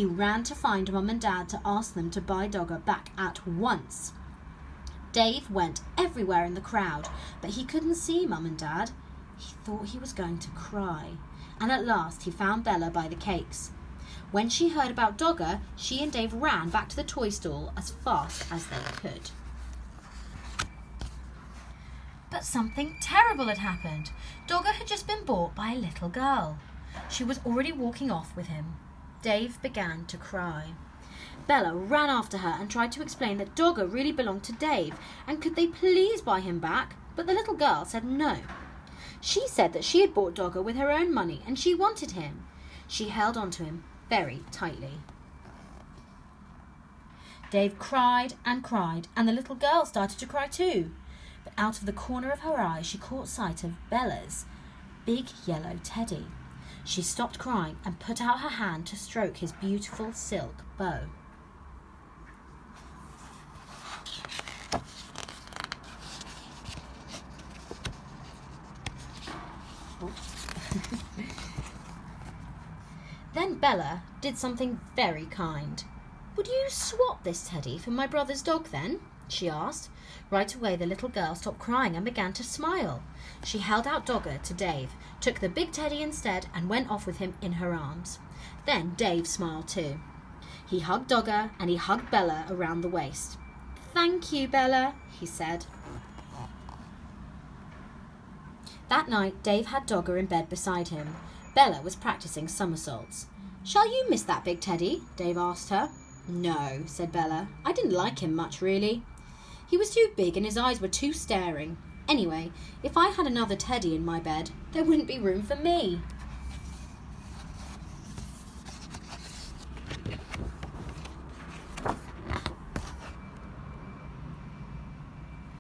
He ran to find Mum and Dad to ask them to buy Dogger back at once. Dave went everywhere in the crowd, but he couldn't see Mum and Dad. He thought he was going to cry, and at last he found Bella by the cakes. When she heard about Dogger, she and Dave ran back to the toy stall as fast as they could. But something terrible had happened. Dogger had just been bought by a little girl. She was already walking off with him. Dave began to cry. Bella ran after her and tried to explain that Dogger really belonged to Dave, and could they please buy him back? But the little girl said no. She said that she had bought Dogger with her own money and she wanted him. She held on to him very tightly. Dave cried, and the little girl started to cry too. But out of the corner of her eye she caught sight of Bella's big yellow teddy. She stopped crying and put out her hand to stroke his beautiful silk bow. Then Bella did something very kind. "Would you swap this teddy for my brother's dog then?" she asked. Right away the little girl stopped crying and began to smile. She held out Dogger to Dave, took the big teddy instead, and went off with him in her arms. Then Dave smiled too. He hugged Dogger and he hugged Bella around the waist. "Thank you, Bella," he said. That night Dave had Dogger in bed beside him. Bella was practicing somersaults. "Shall you miss that big teddy?" Dave asked her. "No," said Bella. "I didn't like him much, really. He was too big and his eyes were too staring. Anyway, if I had another teddy in my bed, there wouldn't be room for me."